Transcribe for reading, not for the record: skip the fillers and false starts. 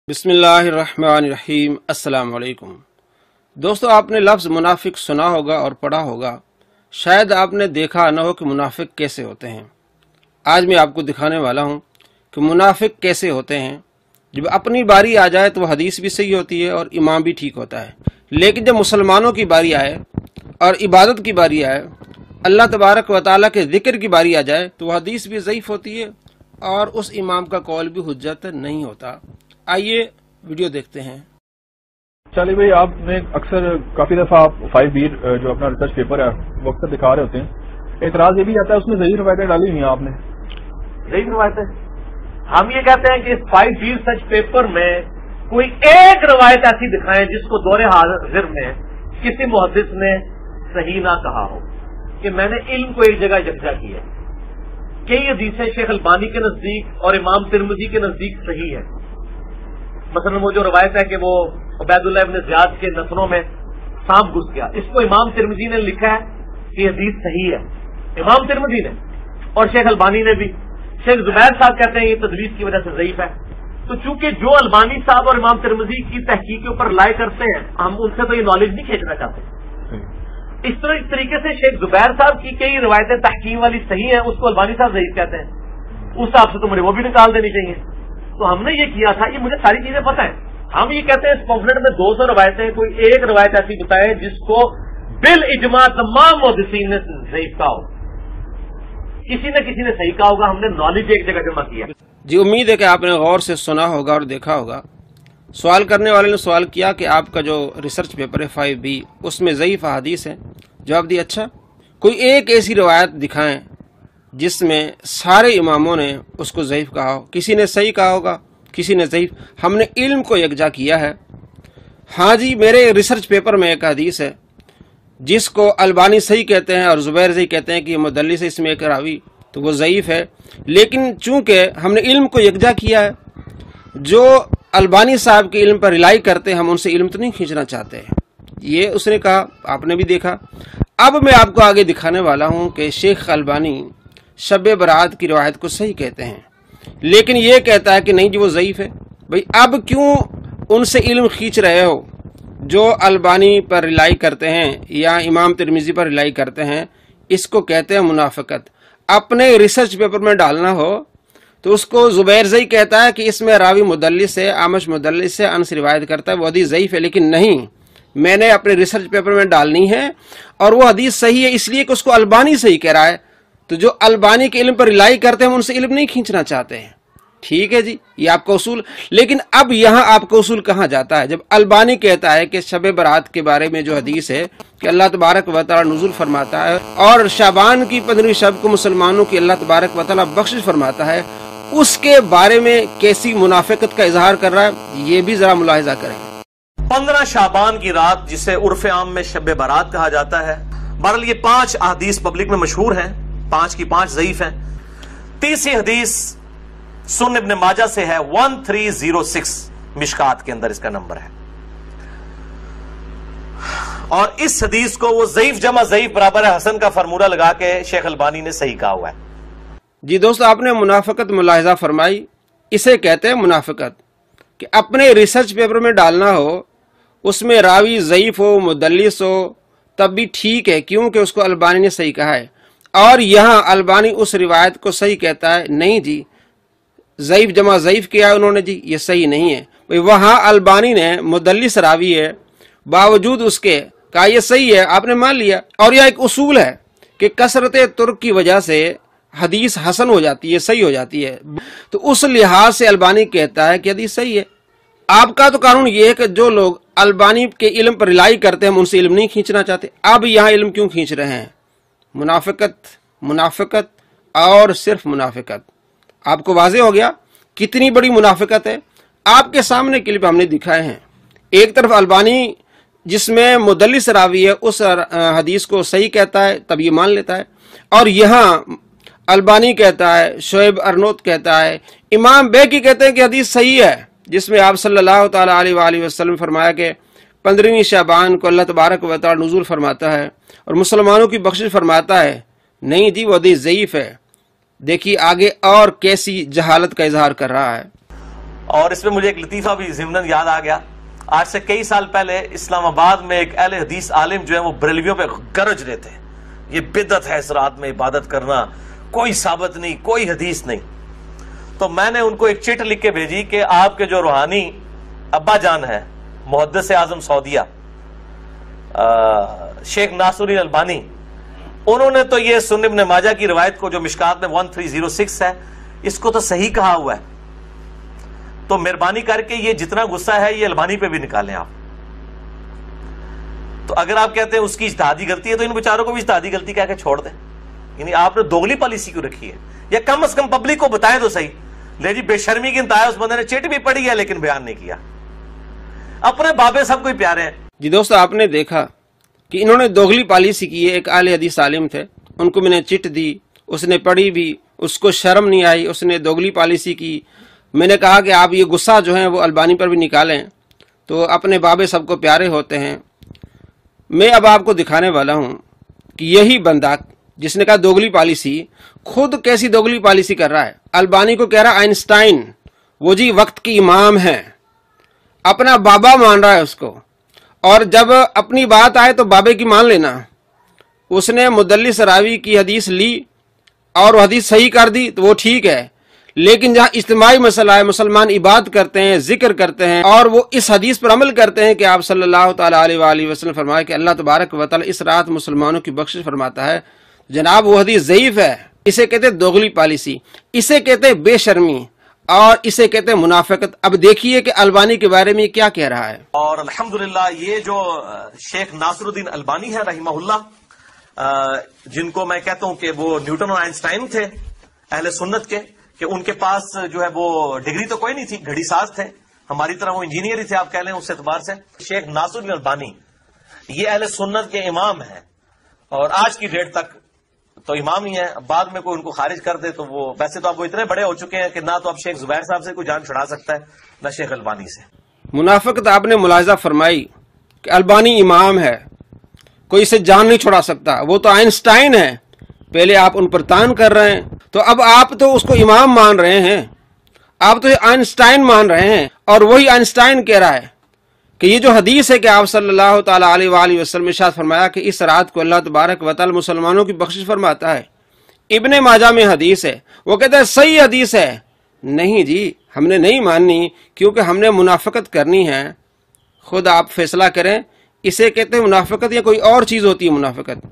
बिस्मिल्लाहिर्रहमानिर्रहीम। अस्सलाम वालेकुम दोस्तों, आपने लफ्ज़ मुनाफिक सुना होगा और पढ़ा होगा। शायद आपने देखा न हो कि मुनाफिक कैसे होते हैं। आज मैं आपको दिखाने वाला हूं कि मुनाफिक कैसे होते हैं। जब अपनी बारी आ जाए तो वह हदीस भी सही होती है और इमाम भी ठीक होता है, लेकिन जब मुसलमानों की बारी आए और इबादत की बारी आए, अल्लाह तबारक व तआला के जिक्र की बारी आ जाए तो वह हदीस भी ज़ईफ़ होती है और उस इमाम का कौल भी हुज्जत नहीं होता। आइए वीडियो देखते हैं। चलिए भाई, आपने अक्सर काफी दफा आप 5B जो अपना रिसर्च पेपर है वो अक्सर दिखा रहे होते हैं। एतराज ये भी आता है उसमें ज़ईफ़ रवायतें डाली हुई हैं आपने। ज़ईफ़ रवायतें हम ये कहते हैं कि इस 5B रिसर्च पेपर में कोई एक रवायत ऐसी दिखाएं जिसको दौरे हाजिर में किसी मुहद्दिस ने सही ना कहा हो कि मैंने इल्म को एक जगह यकजा किया। कई हदीसें शेख अल्बानी के नजदीक और इमाम तिरमिज़ी के नजदीक सही है। मसलन वो जो रवायत है कि वो उबैदुल्लाह इब्न ज़ियाद के नसलों में सांप घुस गया, इसको इमाम तिरमिज़ी ने लिखा है कि हदीस सही है। इमाम तिरमिज़ी ने और शेख अल्बानी ने भी। शेख जुबैर साहब कहते हैं ये तदलीस की वजह से ज़ईफ़ है। तो चूंकि जो अल्बानी साहब और इमाम तिरमिज़ी की तहकीक के ऊपर लाए करते हैं, हम उनसे तो ये नॉलेज नहीं खींचना चाहते। इस तरीके से शेख जुबैर साहब की कई रवायतें तहकीम वाली सही हैं, उसको अल्बानी साहब ज़ईफ़ कहते हैं। उस हिसाब से तो मुझे वो भी निकाल देनी चाहिए। तो हमने ये किया था, ये मुझे सारी चीजें पता है। हम ये कहते हैं इस पॉम्फलेट में 200 रवायतें, कोई एक रवायत ऐसी बताए जिसको बिल इजमा तमाम मुहद्दिसीन ने ज़ईफ़ कहा हो। किसी न किसी ने सही कहा होगा, हमने नॉलेज एक जगह जमा किया। जी, उम्मीद है कि आपने गौर से सुना होगा और देखा होगा। सवाल करने वाले ने सवाल किया कि आपका जो रिसर्च पेपर है 5B उसमें ज़ईफ़ हदीस है। जवाब दिया, अच्छा कोई एक ऐसी रवायत दिखाएं जिसमें सारे इमामों ने उसको ज़ईफ़ कहा हो। किसी ने सही कहा होगा, किसी ने ज़ईफ़। हमने इल्म को यकजा किया है। हाँ जी, मेरे रिसर्च पेपर में एक हदीस है जिसको अल्बानी सही कहते हैं और ज़ुबैर सही कहते हैं कि मुदल्लिस है, इसमें एक रावी, तो वो ज़ईफ़ है। लेकिन चूंकि हमने इल्म को यकजा किया है, जो अल्बानी साहब के इल्म पर रिलाई करते हैं हम उनसे इल्म तो नहीं खींचना चाहते। ये उसने कहा, आपने भी देखा। अब मैं आपको आगे दिखाने वाला हूँ कि शेख अल्बानी शब बरात की रवायत को सही कहते हैं, लेकिन ये कहता है कि नहीं जी वो ज़ईफ़ है। भाई अब क्यों उनसे इल्म खींच रहे हो जो अल्बानी पर रिलाई करते हैं या इमाम तिरमिज़ी पर रिलाई करते हैं? इसको कहते हैं मुनाफ़िकत। अपने रिसर्च पेपर में डालना हो तो उसको ज़ुबैर ज़ई कहता है कि इसमें रावी मुदल्लिस है, आमश मुदल्लिस है, अनस रिवायत करता है, वो हदीस ज़ईफ़ है। लेकिन नहीं, मैंने अपने रिसर्च पेपर में डालनी है और वो हदीस सही है, इसलिए कि उसको अल्बानी सही कह रहा है। तो जो अल्बानी के इल्म पर रिलाई करते हैं हम उनसे इल्म नहीं खींचना चाहते हैं। ठीक है जी, ये आपका उसूल। लेकिन अब यहाँ आपका उसूल कहाँ जाता है? जब अल्बानी कहता है कि शब बरात के बारे में जो हदीस है कि अल्लाह तबारक व तआला नुज़ुल फरमाता है और शाबान की 15वीं शब को मुसलमानों की अल्लाह तबारक व तआला बख्शिश फरमाता है, उसके बारे में कैसी मुनाफिकत का इजहार कर रहा है, ये भी जरा मुलाहिजा करें। 15 शाबान की रात, जिसे उर्फ आम में शब बरात कहा जाता है। बहरहाल ये 5 हदीस पब्लिक में मशहूर हैं, 5 की 5 ज़ईफ़ हैं। तीसरी हदीस सुन्न इब्न माजा से है, 1306 मिशकात के अंदर इसका नंबर है। और इस हदीस को वो ज़ईफ़ जमा ज़ईफ़ बराबर है हसन का फार्मूला लगा के शेख अल्बानी ने सही कहा हुआ है। जी दोस्तों, आपने मुनाफिकत मुलाहिजा फरमाई। इसे कहते हैं मुनाफिकत कि अपने रिसर्च पेपर में डालना हो, उसमें रावी ज़ईफ़ हो, मुदल्लिस हो, तब भी ठीक है, क्योंकि उसको अल्बानी ने सही कहा है। और यहाँ अल्बानी उस रिवायत को सही कहता है, नहीं जी ज़ईफ़ जमा ज़ईफ़ किया उन्होंने जी, ये सही नहीं है। भाई वहाँ अल्बानी ने मुदल्लिस रावी है, बावजूद उसके कहा ये सही है, आपने मान लिया। और यह एक उसूल है कि कसरत तुर्क की वजह से हदीस हसन हो जाती है, सही हो जाती है। तो उस लिहाज से अल्बानी कहता है कि हदीस सही है। आपका तो कानून ये है कि जो लोग अल्बानी के इल्म पर रिलाई करते हैं हम उनसे इल्म नहीं खींचना चाहते। अब यहाँ इल्म क्यों खींच रहे हैं? मुनाफिकत, मुनाफिकत और सिर्फ मुनाफिकत। आपको वाज़ेह हो गया कितनी बड़ी मुनाफिकत है। आपके सामने क्लिप हमने दिखाए हैं। एक तरफ अल्बानी जिसमें मुदल्लिस रावी है उस हदीस को सही कहता है, तब ये मान लेता है। और यहाँ अल्बानी कहता है, शोएब अर्नोत कहता है, इमाम बैकी कहते हैं कि हदीस सही है, जिसमें आप सल्लल्लाहु तआला अलैहि वसल्लम फरमाया कि 15वीं शाबान को अल्लाह तबारक व तआला नुज़ुल फरमाता है और मुसलमानों की बख्शिश फरमाता है। नहीं जी, वो हदीस ज़ईफ़ है। देखिए आगे और कैसी जहालत का इजहार कर रहा है। اور اس میں مجھے ایک لطیفہ بھی ضمناً یاد آ گیا. آج سے کئی سال پہلے اسلام آباد میں ایک اہل حدیث عالم جو ہے وہ بریلویوں پہ گرج رہے تھے, یہ بدعت ہے اس رات میں عبادت کرنا, کوئی ثابت نہیں, کوئی حدیث نہیں. تو میں نے ان کو ایک چٹ لکھ کے بھیجی کہ آپ کے جو روحانی ابا جان ہے محدث اعظم سعودیہ شیخ ناصر الدین البانی, انہوں نے تو یہ سنن ابن ماجہ کی روایت کو جو مشکات میں 1306 ہے اس کو تو صحیح کہا ہوا ہے. تو مہربانی کر کے یہ جتنا غصہ ہے یہ البانی پہ بھی نکالیں آپ. تو اگر آپ کہتے ہیں اس کی اجتہادی غلطی ہے تو ان بیچاروں کو بھی اجتہادی غلطی کہہ کے چھوڑ دیں. یعنی آپ نے دوگلی پالیسی کیوں رکھی ہے؟ یا کم از کم پبلک کو بتائیں تو صحیح. لے جی بے شرمی کی انتہا ہے, اس بندے نے چٹ بھی پڑھی ہے لیکن بیان نہیں کیا. اپنے بابے سب کو ہی پیارے ہیں. جی دوستو, آپ نے دیکھا کہ انہوں نے دوگلی پالیسی کی ہے. ایک اہل حدیث عالم تھے, ان کو میں نے چٹ دی, اس نے پڑھی بھی, اس کو شرم نہیں آئی, اس نے دوگلی پالیسی کی. میں نے کہا کہ آپ یہ غصہ جو ہے وہ البانی پر بھی نکالیں, تو اپنے بابے سب کو پیارے ہوتے ہیں. میں اب آپ کو دکھانے والا ہوں کہ یہی بندہ جس نے کہا دوگلی پالیسی, خود کیسی دوگلی پالیسی کر رہا ہے. البانی کو کہہ رہا آئنسٹائن وہ جی وقت کی امام ہے, اپنا بابا مان رہا ہے اس کو, اور جب اپنی بات آئے تو بابے کی مان لینا. اس نے مدلس راوی کی حدیث لی اور وہ حدیث صحیح کر دی تو وہ ٹھیک ہے, لیکن جہاں اجتماعی مسئلہ ہے, مسلمان عبادت کرتے ہیں, ذکر کرتے ہیں, اور وہ اس حدیث پر عمل کرتے ہیں کہ آپ صلی اللہ تعالیٰ علیہ وآلہ وسلم فرمایا کہ اللہ تبارک و تعالیٰ اس رات مسلمانوں کی بخشش فرماتا ہے, جناب وہ حدیث ضعیف ہے. اسے کہتے ہیں دوگلی پالیسی, اسے کہتے ہیں بے شرمی, اور اسے کہتے ہیں منافقت. اب دیکھیے کہ البانی کے بارے میں کیا کہہ رہا ہے. اور الحمدللہ یہ جو شیخ ناصر الدین البانی ہے رحمہ اللہ, جن کو میں کہتا ہوں کہ وہ نیوٹن اور آئنسٹائن تھے اہل سنت کے, کہ ان کے پاس جو ہے وہ ڈگری تو کوئی نہیں تھی, گھڑی ساز تھے, ہماری طرح وہ انجینئر ہی تھے آپ کہہ لیں اس اعتبار سے. شیخ ناصر الدین البانی یہ اہل سنت کے امام ہیں, اور آج کی ڈیٹ تک تو امام ہی ہیں. بعد میں کوئی ان کو خارج کر دے تو وہ, ویسے تو اب وہ اتنے بڑے ہو چکے ہیں کہ نہ تو اب شیخ زبیر صاحب سے کوئی جان چھڑا سکتا ہے, نہ شیخ البانی سے. منافقت آپ نے ملاحظہ فرمائی کہ البانی امام ہے, کوئی اسے جان نہیں چھڑا سکتا, وہ تو آئنسٹائن ہے. پہلے آپ ان پر تان کر رہے ہیں, تو اب آپ تو اس کو امام مان رہے ہیں, آپ تو آئنسٹائن مان رہے ہیں. اور وہی آئنسٹائن کہہ رہا ہے کہ یہ جو حدیث ہے کہ آپ صلی اللہ تعالیٰ علیہ وآلہ وسلم ارشاد فرمایا کہ اس رات کو اللہ تبارک و تعالی مسلمانوں کی بخشش فرماتا ہے, ابن ماجہ میں حدیث ہے, وہ کہتا ہے صحیح حدیث ہے. نہیں جی, ہم نے نہیں ماننی کیونکہ ہم نے منافقت کرنی ہے. خود آپ فیصلہ کریں, اسے کہتے ہیں منافقت یا کوئی اور چیز ہوتی ہے منافقت.